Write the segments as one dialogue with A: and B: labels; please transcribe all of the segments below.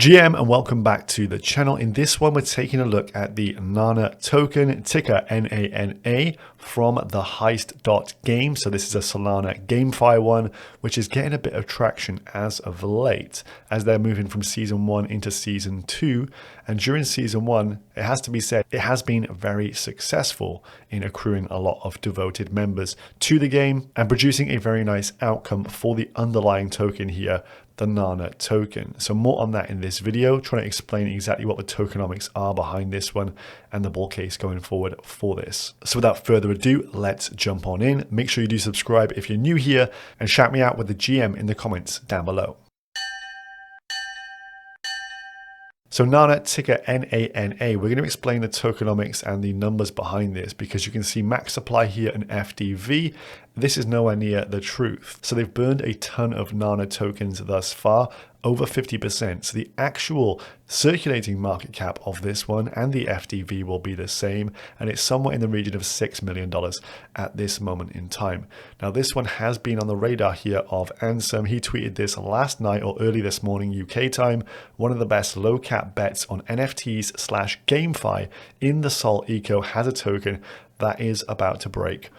A: GM and welcome back to the channel. In this one, we're taking a look at the Nana token, ticker NANA, from the Heist.game. So this is a Solana GameFi one, which is getting a bit of traction as of late, as they're moving from Season 1 into Season 2. And during Season 1, it has to be said, it has been very successful in accruing a lot of devoted members to the game and producing a very nice outcome for the underlying token here, the Nana token. So more on that in this video, trying to explain exactly what the tokenomics are behind this one and the bull case going forward for this. So without further ado, let's jump on in. Make sure you do subscribe if you're new here and shout me out with the GM in the comments down below. So Nana, ticker NANA, we're going to explain the tokenomics and the numbers behind this because you can see max supply here in FDV. This is nowhere near the truth. So they've burned a ton of Nana tokens thus far, over 50%. So the actual circulating market cap of this one and the FDV will be the same, and it's somewhere in the region of $6 million at this moment in time. Now this one has been on the radar here of Ansem. He tweeted this last night or early this morning UK time, one of the best low cap bets on NFTs / GameFi in the Sol Eco has a token that is about to break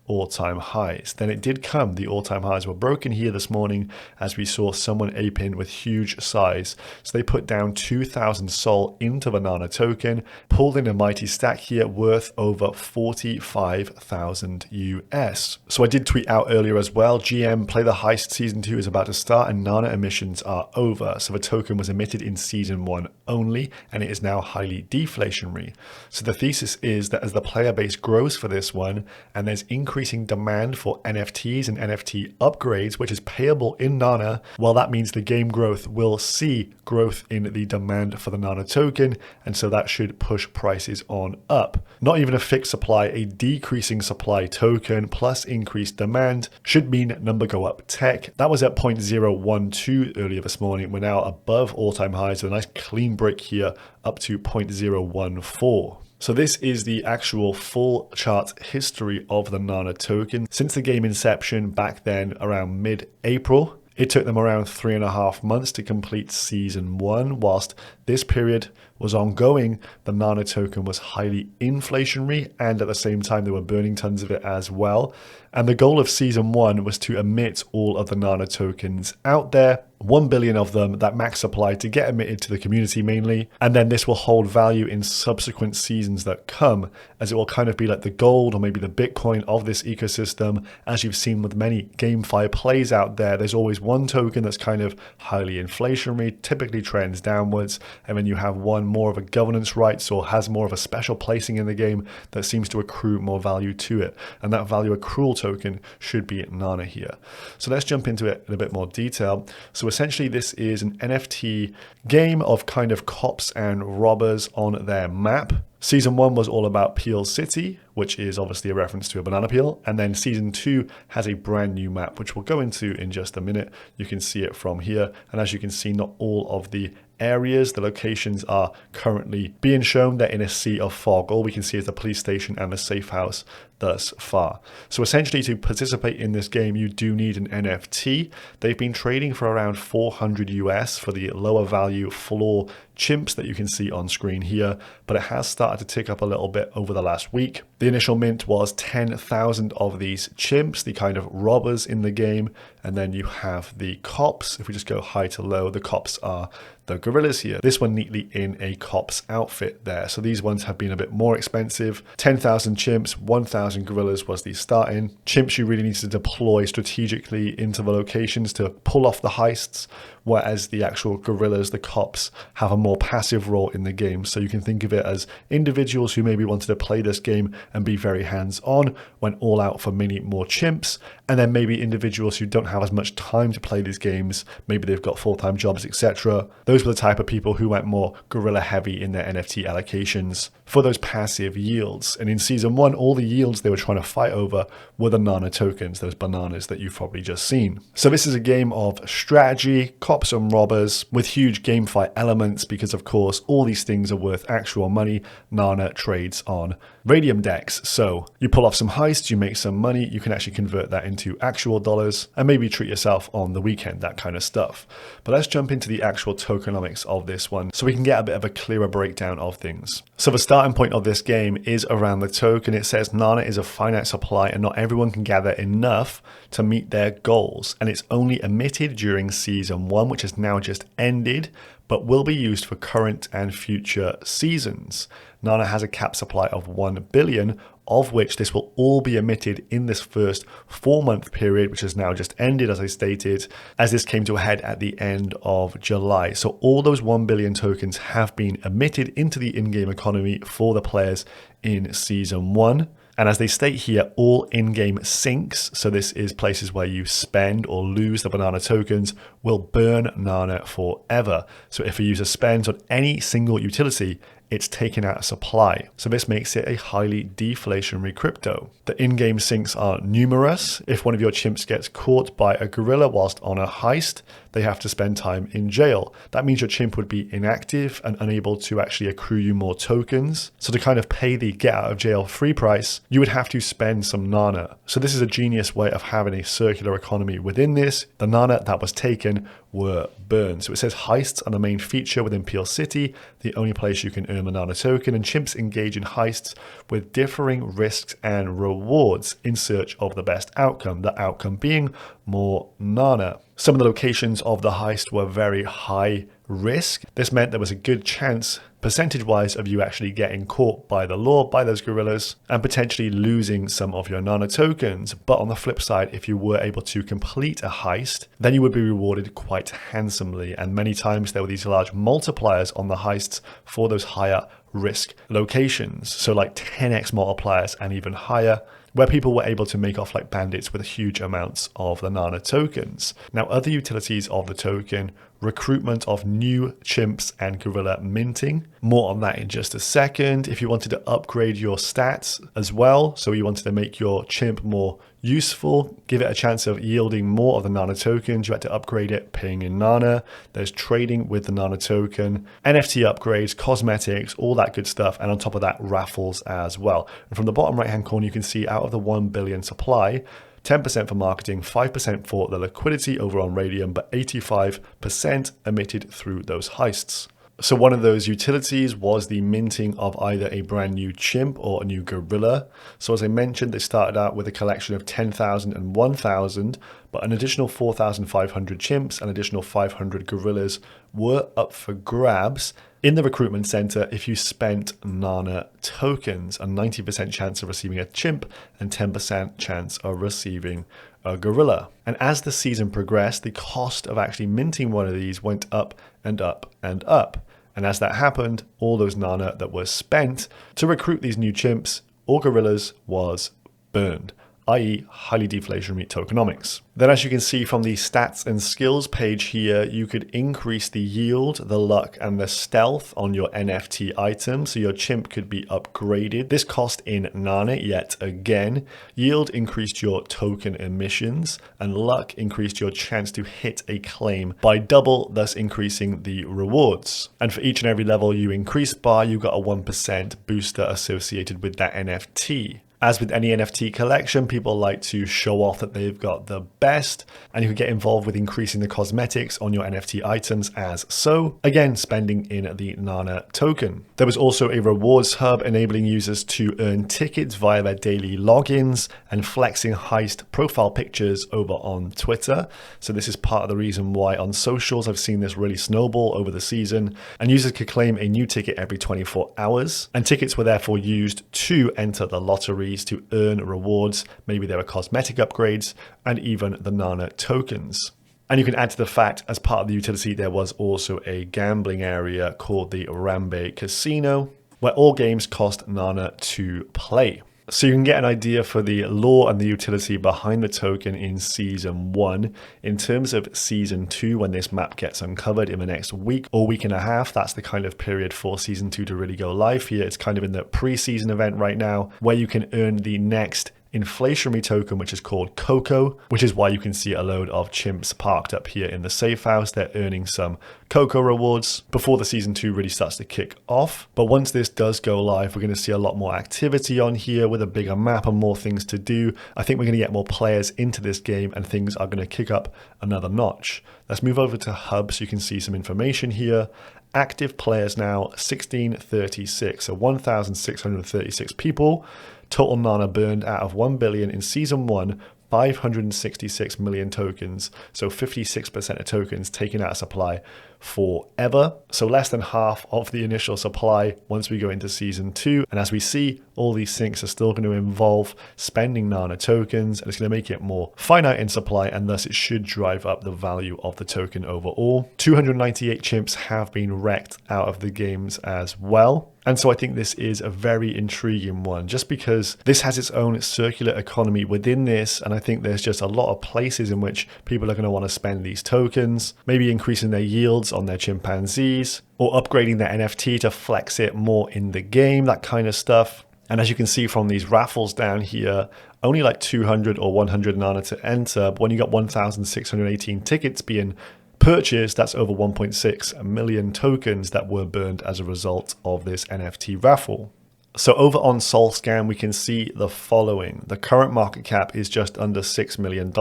A: all-time highs. Then it did come. The all-time highs were broken here this morning as we saw someone ape in with huge size. So they put down 2,000 Sol into the Nana token, pulled in a mighty stack here worth over 45,000 US. So I did tweet out earlier as well, GM Play the Heist Season 2 is about to start and Nana emissions are over. So the token was emitted in Season 1 only and it is now highly deflationary. So the thesis is that as the player base grows for this one and there's increasing demand for NFTs and NFT upgrades, which is payable in Nana, well, that means the game growth will see growth in the demand for the Nana token, and so that should push prices on up. Not even a fixed supply, a decreasing supply token plus increased demand should mean number go up tech. That was at 0.012 earlier this morning. We're now above all-time highs with a nice clean break here up to 0.014. So this is the actual full chart history of the Nana token. Since the game inception back then around mid-April, it took them around 3.5 months to complete Season 1. Whilst this period was ongoing, the Nana token was highly inflationary and at the same time they were burning tons of it as well. And the goal of Season 1 was to emit all of the Nana tokens out there, 1 billion of them, that max supply to get emitted to the community mainly. And then this will hold value in subsequent seasons that come, as it will kind of be like the gold or maybe the Bitcoin of this ecosystem. As you've seen with many GameFi plays out there, there's always one token that's kind of highly inflationary, typically trends downwards. And then you have one more of a governance rights or has more of a special placing in the game that seems to accrue more value to it. And that value accrual token should be Nana here. So let's jump into it in a bit more detail. So essentially this is an NFT game of kind of cops and robbers on their map. Season 1 was all about Peel City, which is obviously a reference to a banana peel. And then Season 2 has a brand new map, which we'll go into in just a minute. You can see it from here. And as you can see, not all of the areas, the locations are currently being shown. They're in a sea of fog. All we can see is the police station and the safe house thus far. So essentially to participate in this game, you do need an NFT. They've been trading for around 400 US for the lower value floor chimps that you can see on screen here, but it has started to tick up a little bit over the last week. The initial mint was 10,000 of these chimps, the kind of robbers in the game, and then you have the cops. If we just go high to low, the cops are the gorillas here. This one neatly in a cop's outfit there. So these ones have been a bit more expensive. 10,000 chimps, 1,000 gorillas was the starting. Chimps you really need to deploy strategically into the locations to pull off the heists, whereas the actual gorillas, the cops, have a more passive role in the game. So you can think of it as individuals who maybe wanted to play this game and be very hands-on, went all out for many more chimps, and then maybe individuals who don't have as much time to play these games, maybe they've got full-time jobs, etc. Those were the type of people who went more gorilla heavy in their NFT allocations for those passive yields. And in Season 1, all the yields they were trying to fight over were the Nana tokens, those bananas that you've probably just seen. So this is a game of strategy, cops and robbers with huge GameFi elements because of course all these things are worth actual money. Nana trades on Radium decks. So you pull off some heists, you make some money, you can actually convert that into into actual dollars and maybe treat yourself on the weekend, that kind of stuff. But let's jump into the actual tokenomics of this one so we can get a bit of a clearer breakdown of things. So the starting point of this game is around the token. It says Nana is a finite supply and not everyone can gather enough to meet their goals. And it's only emitted during season 1, which has now just ended, but will be used for current and future seasons. Nana has a cap supply of 1 billion, of which this will all be emitted in this first 4-month period, which has now just ended, as I stated, as this came to a head at the end of July. So all those 1 billion tokens have been emitted into the in-game economy for the players in season 1. And as they state here, all in-game sinks, so this is places where you spend or lose the banana tokens, will burn Nana forever. So if a user spends on any single utility, it's taken out of supply. So this makes it a highly deflationary crypto. The in-game sinks are numerous. If one of your chimps gets caught by a gorilla whilst on a heist, they have to spend time in jail. That means your chimp would be inactive and unable to actually accrue you more tokens. So to kind of pay the get out of jail free price, you would have to spend some Nana. So this is a genius way of having a circular economy within this. The Nana that was taken were burned. So it says heists are the main feature within Peel City, the only place you can earn the Nana token, and chimps engage in heists with differing risks and rewards in search of the best outcome, the outcome being more Nana. Some of the locations of the heist were very high risk. This meant there was a good chance, percentage-wise, of you actually getting caught by the law, by those gorillas, and potentially losing some of your Nana tokens. But on the flip side, if you were able to complete a heist, then you would be rewarded quite handsomely. And many times there were these large multipliers on the heists for those higher risk locations. So like 10x multipliers and even higher, where people were able to make off like bandits with huge amounts of the Nana tokens. Now, other utilities of the token: recruitment of new chimps and gorilla minting. More on that in just a second. If you wanted to upgrade your stats as well, so you wanted to make your chimp more useful, give it a chance of yielding more of the Nana tokens, you had to upgrade it paying in Nana. There's trading with the Nana token, NFT upgrades, cosmetics, all that good stuff. And on top of that, raffles as well. And from the bottom right hand corner, you can see out of the 1 billion supply, 10% for marketing, 5% for the liquidity over on Radium, but 85% emitted through those heists. So one of those utilities was the minting of either a brand new chimp or a new gorilla. So as I mentioned, they started out with a collection of 10,000 and 1,000, but an additional 4,500 chimps and additional 500 gorillas were up for grabs in the recruitment center if you spent Nana tokens, a 90% chance of receiving a chimp and 10% chance of receiving a gorilla. And as the season progressed, the cost of actually minting one of these went up and up and up. And as that happened, all those Nana that were spent to recruit these new chimps or gorillas was burned, i.e. highly deflationary tokenomics. Then as you can see from the stats and skills page here, you could increase the yield, the luck, and the stealth on your NFT items, so your chimp could be upgraded. This cost in Nana yet again. Yield increased your token emissions, and luck increased your chance to hit a claim by double, thus increasing the rewards. And for each and every level you increase by, you got a 1% booster associated with that NFT. As with any NFT collection, people like to show off that they've got the best, and you can get involved with increasing the cosmetics on your NFT items as so, again, spending in the Nana token. There was also a rewards hub enabling users to earn tickets via their daily logins and flexing heist profile pictures over on Twitter. So this is part of the reason why on socials I've seen this really snowball over the season, and users could claim a new ticket every 24 hours, and tickets were therefore used to enter the lottery to earn rewards. Maybe there were cosmetic upgrades and even the Nana tokens. And you can add to the fact, as part of the utility, there was also a gambling area called the Rambe Casino, where all games cost Nana to play. So you can get an idea for the lore and the utility behind the token in Season 1. In terms of Season 2, when this map gets uncovered in the next week or week and a half, that's the kind of period for Season 2 to really go live here. It's kind of in the pre-season event right now, where you can earn the next inflationary token, which is called Coco, which is why you can see a load of chimps parked up here in the safe house. They're earning some Coco rewards before the season 2 really starts to kick off. But once this does go live, we're going to see a lot more activity on here with a bigger map and more things to do. I think we're going to get more players into this game and things are going to kick up another notch. Let's move over to Hub so you can see some information here. Active players now 1636, so 1,636 people. Total Nana burned out of 1 billion in season 1, 566 million tokens, so 56% of tokens taken out of supply forever. So less than half of the initial supply once we go into season 2. And as we see, all these sinks are still going to involve spending Nana tokens, and it's going to make it more finite in supply, and thus it should drive up the value of the token overall. 298 chimps have been wrecked out of the games as well. And so I think this is a very intriguing one, just because this has its own circular economy within this. And I think there's just a lot of places in which people are going to want to spend these tokens, maybe increasing their yields on their chimpanzees or upgrading their NFT to flex it more in the game, that kind of stuff. And as you can see from these raffles down here, only like 200 or 100 Nana to enter. But when you got 1,618 tickets being purchased, that's over 1.6 million tokens that were burned as a result of this NFT raffle. So over on SolScan, we can see the following. The current market cap is just under $6 million.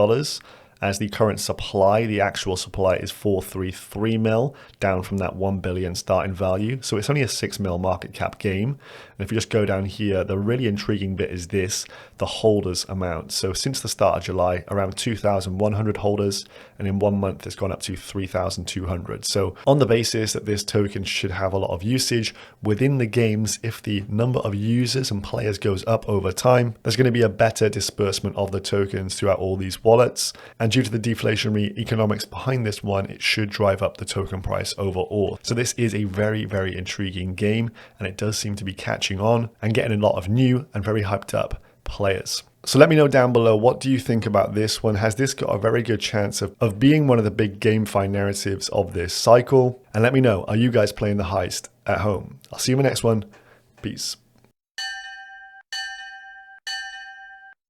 A: As the current supply, the actual supply is 433 mil, down from that 1 billion starting value. So it's only a 6 mil market cap game. And if you just go down here, the really intriguing bit is this, the holders amount. So since the start of July, around 2,100 holders, and in 1 month it's gone up to 3,200. So on the basis that this token should have a lot of usage within the games, if the number of users and players goes up over time, there's going to be a better disbursement of the tokens throughout all these wallets. And due to the deflationary economics behind this one, it should drive up the token price overall. So this is a very, very intriguing game, and it does seem to be catching on and getting a lot of new and very hyped up players. So let me know down below, what do you think about this one? Has this got a very good chance of being one of the big GameFi narratives of this cycle? And let me know, are you guys playing the Heist at home? I'll see you in the next one. Peace.